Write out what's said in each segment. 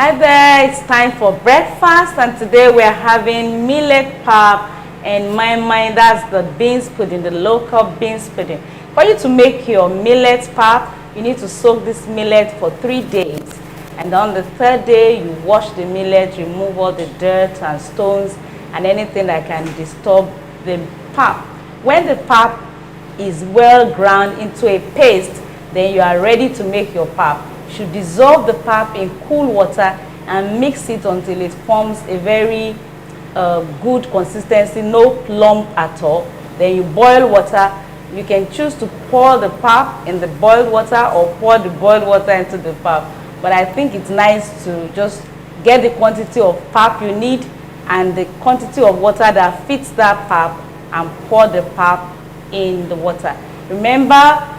Hi there, it's time for breakfast, and today we are having millet pap and my that's the beans pudding, the local beans pudding. For you to make your millet pap, you need to soak this millet for 3 days. And on the third day, you wash the millet, remove all the dirt and stones and anything that can disturb the pap. When the pap is well ground into a paste, then you are ready to make your pap. You should dissolve the pap in cool water and mix it until it forms a very good consistency, no lump at all. Then you boil water. You can choose to pour the pap in the boiled water or pour the boiled water into the pap. But I think it's nice to just get the quantity of pap you need and the quantity of water that fits that pap and pour the pap in the water. Remember,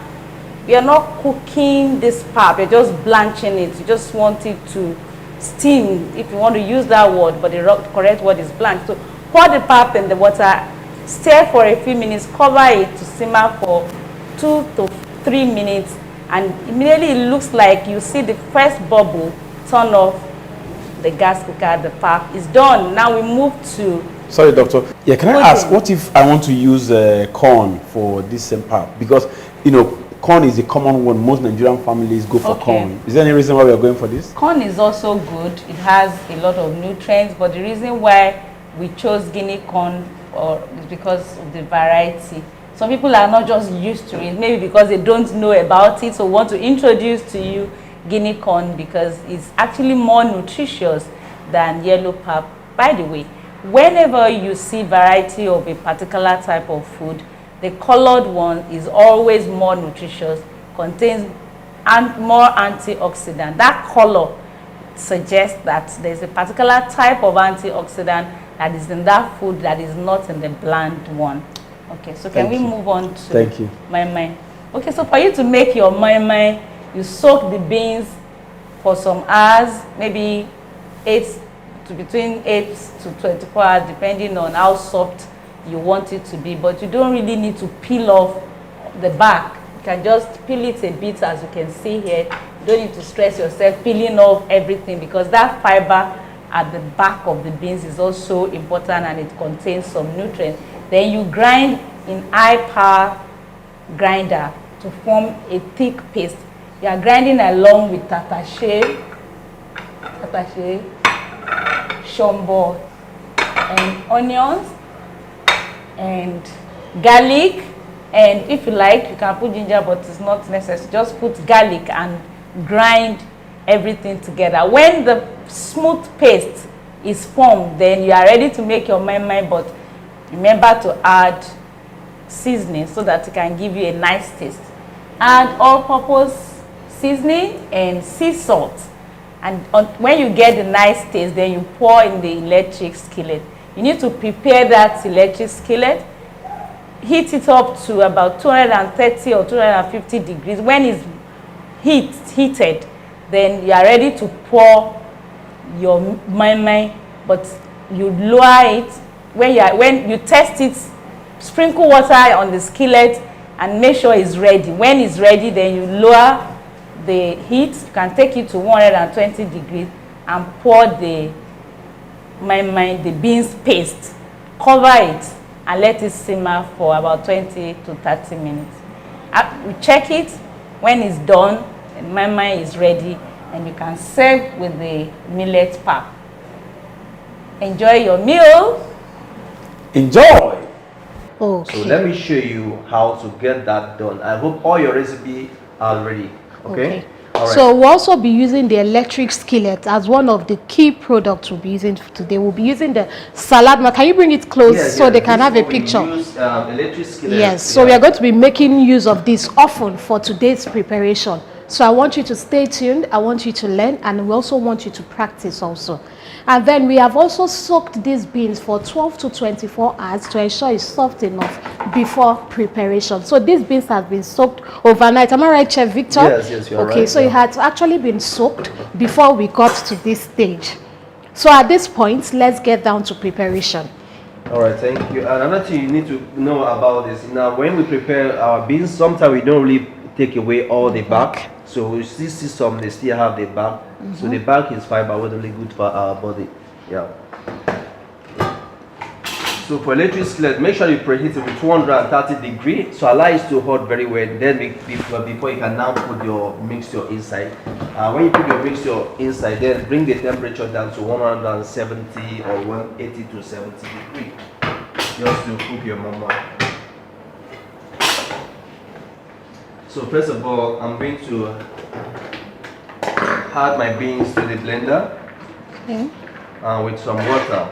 you're not cooking this pap, you're just blanching it. You just want it to steam, if you want to use that word, but the correct word is blanch. So pour the pap in the water, stir for a few minutes, cover it to simmer for 2 to 3 minutes, and immediately it looks like you see the first bubble, turn off the gas cooker, the pap is done. Now we move to... Sorry, doctor. Yeah, can I ask, what if I want to use corn for this same pap? Because, you know, corn is a common one. Most Nigerian families go for corn. Is there any reason why we are going for this? Corn is also good. It has a lot of nutrients, but the reason why we chose Guinea corn is because of the variety. Some people are not just used to it, maybe because they don't know about it, so want to introduce to you Guinea corn because it's actually more nutritious than yellow pap. By the way, whenever you see variety of a particular type of food, the colored one is always more nutritious, contains more antioxidant. That color suggests that there's a particular type of antioxidant that is in that food that is not in the bland one. Okay, so can we move on to my. Okay, so for you to make your my, you soak the beans for some hours, maybe between 8 to 24 hours, depending on how soft you want it to be. But you don't really need to peel off the back. You can just peel it a bit, as you can see here. You don't need to stress yourself peeling off everything because that fiber at the back of the beans is also important and it contains some nutrients. Then you grind in high power grinder to form a thick paste. You are grinding along with tatashe, shombo, and onions, and garlic, and if you like you can put ginger, but it's not necessary. Just put garlic and grind everything together. When the smooth paste is formed, then you are ready to make your mai. But remember to add seasoning so that it can give you a nice taste. Add all-purpose seasoning and sea salt, and when you get the nice taste, then you pour in the electric skillet. You need to prepare that electric skillet, heat it up to about 230 or 250 degrees. When it's heated, then you are ready to pour your mai, but you lower it. When you test it, sprinkle water on the skillet and make sure it's ready. When it's ready, then you lower the heat. You can take it to 120 degrees and pour the the beans paste, cover it and let it simmer for about 20 to 30 minutes. We check it. When it's done, and mai is ready, and you can serve with the millet pap. Enjoy your meal. Enjoy. Okay. So let me show you how to get that done. I hope all your recipe are ready. Okay. All right. So we'll also be using the electric skillet as one of the key products we'll be using today. We'll be using the salad. Now, can you bring it close so they can have a picture? Use, electric skillet. Yes. So we are going to be making use of this often for today's preparation. So I want you to stay tuned. I want you to learn, and we also want you to practice also. And then we have also soaked these beans for 12 to 24 hours to ensure it's soft enough before preparation. So these beans have been soaked overnight. Am I right, Chef Victor? Yes, you're right. Okay, so it had actually been soaked before we got to this stage. So at this point, let's get down to preparation. All right, thank you. Another thing you need to know about this, now when we prepare our beans, sometimes we don't really take away all the back. So we still see some, they still have the bark. So the bark is fine, but not really good for our body. Yeah. So for electric skillet, make sure you preheat it with 230 degrees. So allow it to hot very well. Then before you can now put your mixture inside. When you put your mixture inside, then bring the temperature down to 170 or 180 to 70 degrees. Just to cook your mama. So first of all, I'm going to add my beans to the blender with some water.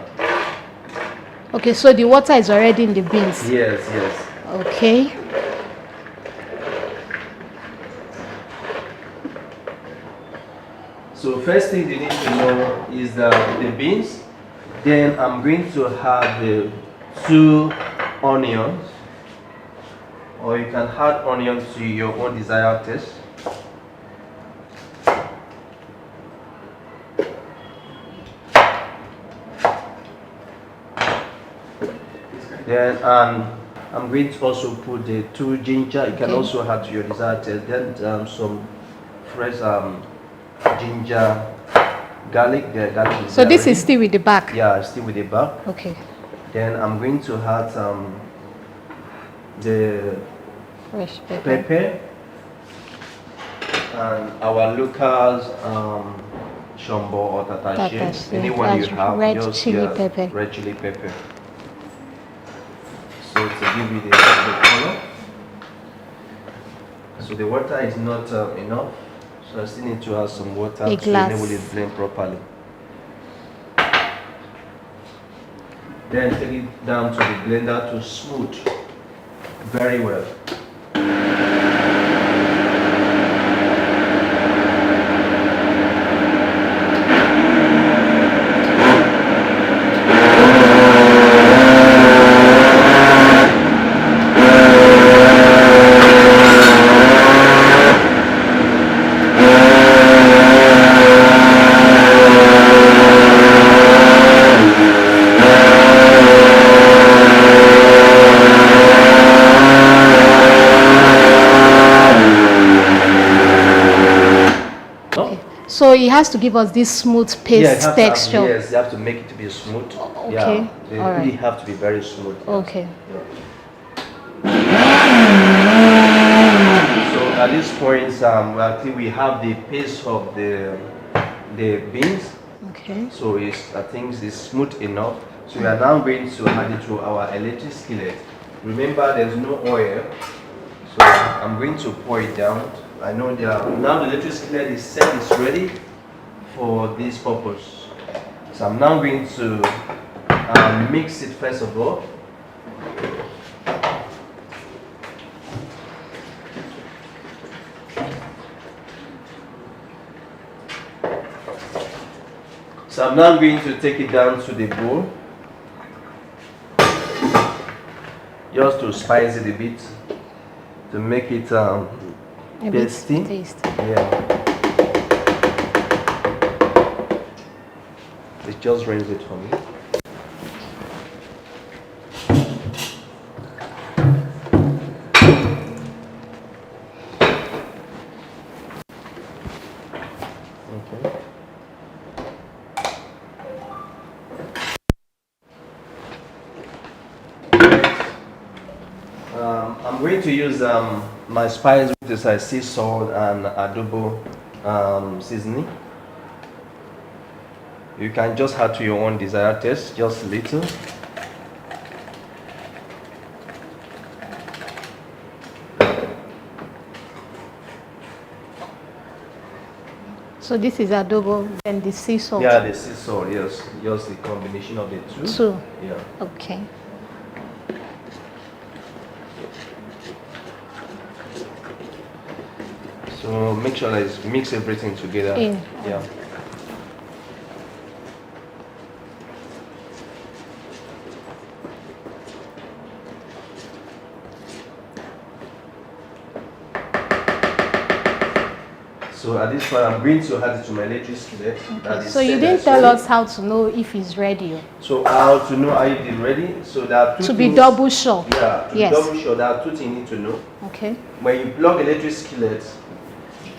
Okay, so the water is already in the beans. Yes, yes. Okay. So first thing you need to know is the beans. Then I'm going to add the 2 onions, or you can add onions to your own desired taste. Then I'm going to also put the 2 ginger. You can also add to your desired taste. Then some fresh ginger, garlic. The garlic is So this is still with the back? Yeah, still with the back. Okay. Then I'm going to add the Fresh pepper. pepper and our local shombo or tatache. Tatache, Anyone you that's have, red just chili pepper. red chili pepper. So to give you the color. So the water is not enough. So I still need to add some water A to glass. enable it blend properly. Then take it down to the blender to smooth very well. So it has to give us this smooth paste texture. Yes, you have to make it to be smooth. Okay. Yeah, they All really right. have to be very smooth. Okay. So at this point, actually we have the paste of the beans. Okay. So I think it's smooth enough. So we are now going to add it to our electric skillet. Remember, there's no oil. So I'm going to pour it down. I know now the electric skillet is set, it's ready for this purpose. So I'm now going to mix it first of all. So I'm now going to take it down to the bowl, just to spice it a bit, to make it tasty. Yeah. It just rinse it for me. Okay. I'm going to use my spice, which is sea salt and adobo seasoning. You can just add to your own desired taste, just a little. So this is adobo and the sea salt. Yeah, the sea salt, yes. Just the combination of the two. Two. Yeah. Okay. So make sure that you mix everything together. In. Yeah. So at this point, I'm going to add it to my electric skillet. Okay. So you didn't tell us how to know if it's ready. So how to know are you ready? So there are two To things, be double sure. Yeah, to Yes. be double sure. There are two things you need to know. Okay. When you plug the electric skillet,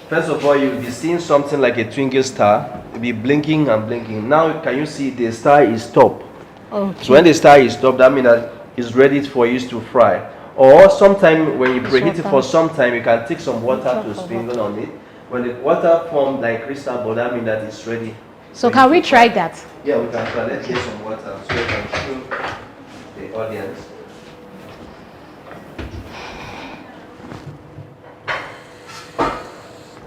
First of all, you'll be seeing something like a twinkle star. It'll be blinking and blinking. Now, can you see the star is top? Okay. So when the star is top, that means that it's ready for you to fry. Or sometime when you preheat it for some time, you can take some water to sprinkle on it. When the water forms like crystal ball, that means that it's ready. So can we try that? Yeah, we can try. Let's get some water so we can show the audience.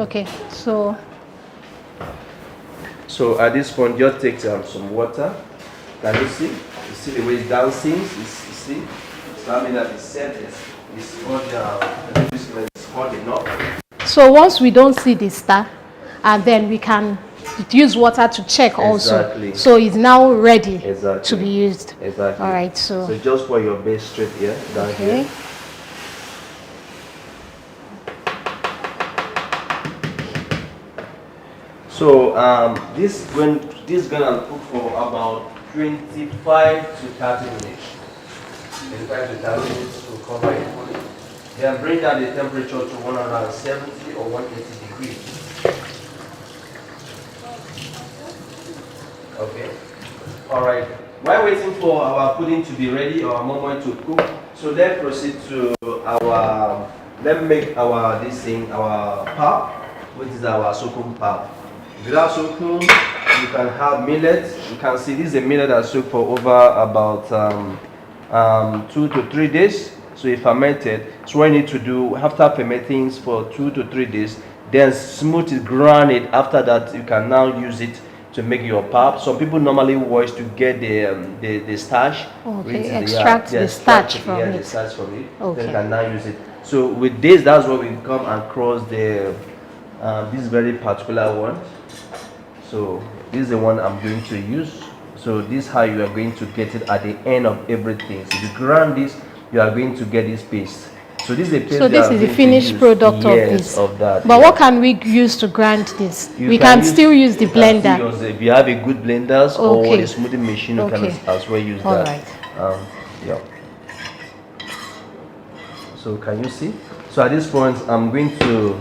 Okay, so at this point, just take some water. Can you see? You see the way it's dancing? You see? So that means that it's set. It's hot enough. so once we don't see the star, and then we can use water to check also. Exactly. So it's now ready Exactly. to be used. Exactly. All right, so just pour your base straight here, down okay. here. So this is gonna cook for about 25 to 30 minutes. 25 to 30 minutes to cover it fully. Then bring down the temperature to 170 or 180 degrees. Okay. All right. While waiting for our pudding to be ready or our moment to cook, so let's proceed to let's make our pap, which is our sokum pap. Without sokum, you can have millet. You can see this is a millet that soaked for over about 2 to 3 days. So it fermented. So what you need to do after fermenting for 2 to 3 days, then smooth it, grind it. After that, you can now use it to make your pap. Some people normally wash to get the starch. Okay, extract the starch from it. The starch from it. Okay. Then you can now use it. So with this, that's what we come across this very particular one. So this is the one I'm going to use. So this is how you are going to get it at the end of everything. So if you grind this, you are going to get this paste. So this is the paste. So this is the finished product of this. Of that. But what can we use to grind this? You we can still use the blender. If you have a good blenders or Okay. a smoothie machine, you can as well use All that. right. Yeah. So can you see? So at this point, I'm going to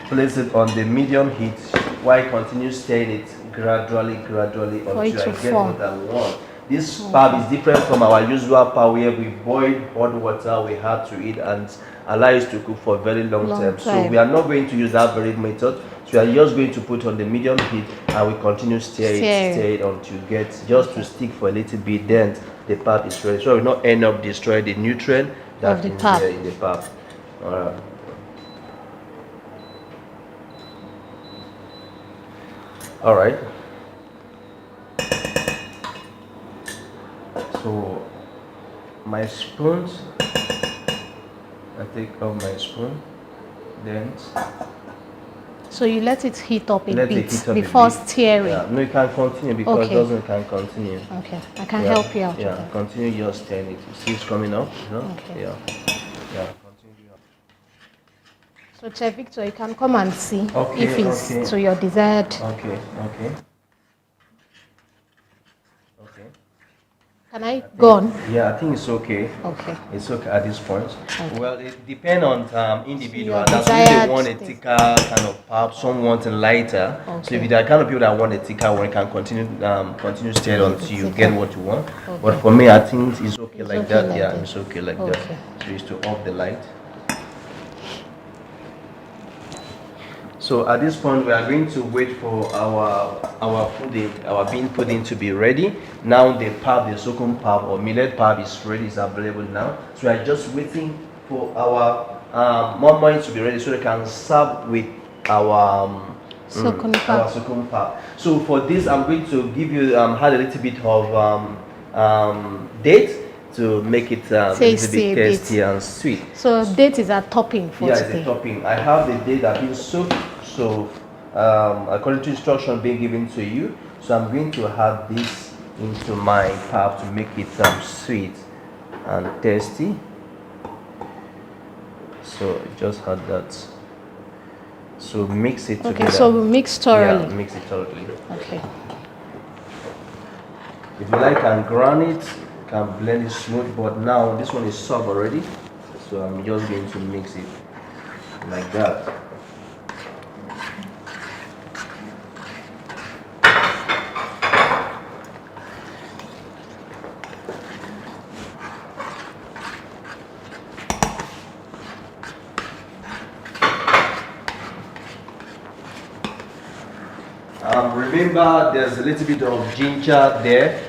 place it on the medium heat while I continue stirring it gradually until I it to get form. what I want. This pap is different from our usual pap where we boil hot water, we have to eat and allow it to cook for a very long time. So we are not going to use that very method. So we are just going to put on the medium heat and we continue stir it until you get just to stick for a little bit. Then the pap is ready. So we will not end up destroying the nutrient that is there in the pap. Alright. All right. So my spoons, I take out my spoon, then. So you let it heat up a Let it bit heat up before a bit. stirring. Yeah. No, you can continue because Okay. it doesn't can continue. Okay, I can help you out. Yeah, with that. continue just stirring it. You see it's coming up, you know? Okay. Yeah. Yeah. Continue. So Chef Victor, you can come and see Okay, if it's okay. to your desired. Okay. Can I go on? Yeah, I think it's okay. Okay. It's okay at this point. Okay. Well, it depends on individual. Your That's why desired they want a taste. thicker kind of pap. Some want a lighter. So Okay. if there are kind of people that want a thicker one, can continue stir until you get what you want. But for me, I think it's okay like okay that. like Yeah, that. it's okay like Okay. that. So it's to off the light. So at this point, we are going to wait for our pudding, our bean pudding to be ready. Now the pap, the sokum pap or millet pap is ready, is available now. So we are just waiting for our mama to be ready so they can serve with our Sokum pap. our sokum pap. So for this, I'm going to give you add a little bit of date to make it a little bit tasty and sweet. So date is a topping for Yeah, today. it's a topping. I have the date that been soaked, so according to instruction being given to you, so I'm going to add this into my pap to make it sweet and tasty. So just add that. So mix it together. Okay, so we mix thoroughly. Yeah, mix it thoroughly. Okay. If you like, and grind it, can blend it smooth. But now this one is soft already, so I'm just going to mix it like that. Remember, there's a little bit of ginger there.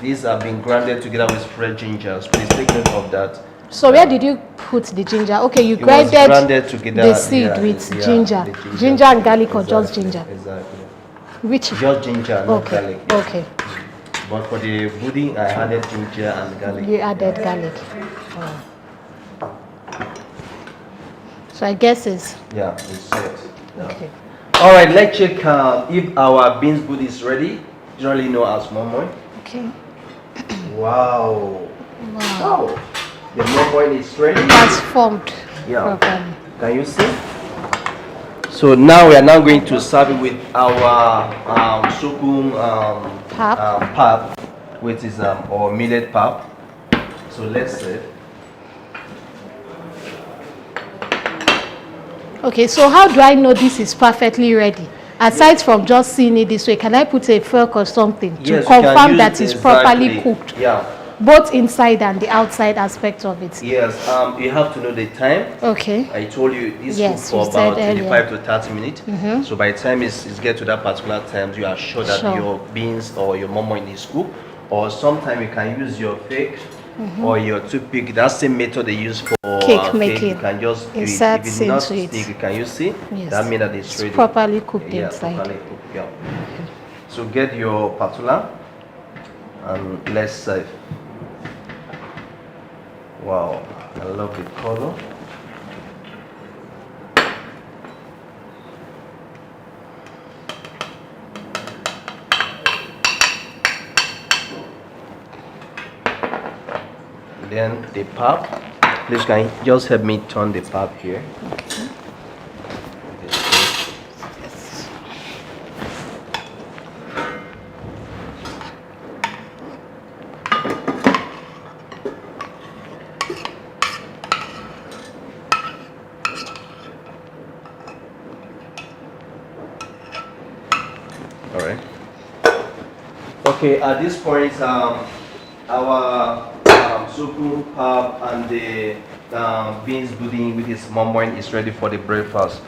These have been grounded together with fresh ginger. So please take note of that. So where did you put the ginger? Okay, you It was grinded grounded together, the seed with ginger. Ginger and garlic, or just ginger? Exactly. Which? Just ginger, not Okay, garlic. okay. But for the pudding, I added ginger and garlic. You added garlic. Oh. So I guess it's Yeah, it's set. Yeah. okay. All right, let's check if our beans pudding is ready. Generally known as momoy. Okay. Wow. Wow. Wow. The momoy is ready. That's formed Yeah. properly. Can you see? So now we are now going to serve it with our sorghum pap, which is or millet pap. So let's see. Okay, so how do I know this is perfectly ready? Aside from just seeing it this way, can I put a fork or something to Yes, you can confirm use that it's properly exactly. cooked? Yeah. Both inside and the outside aspect of it. Yes. You have to know the time. Okay. I told you this Yes, cook you for about said 25 to 30 minutes. So by the time it's get to that particular time, you are sure that Sure. your beans or your momo is cooked. Or sometimes you can use your fork or your toothpick. That same method they use for Cake making. You can just do it. Insert If it's not into it. stick, can you see? Yes. That means that it's It's ready. properly cooked Yeah, inside. properly cooked. Yeah. So get your patula and let's serve. Wow, I love the color. Then the pap. Please can you just help me turn the pap here? All right. Okay, at this point, our sorghum pap and the beans pudding with its momoy is ready for the breakfast.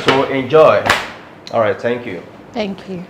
So enjoy. All right, thank you. Thank you.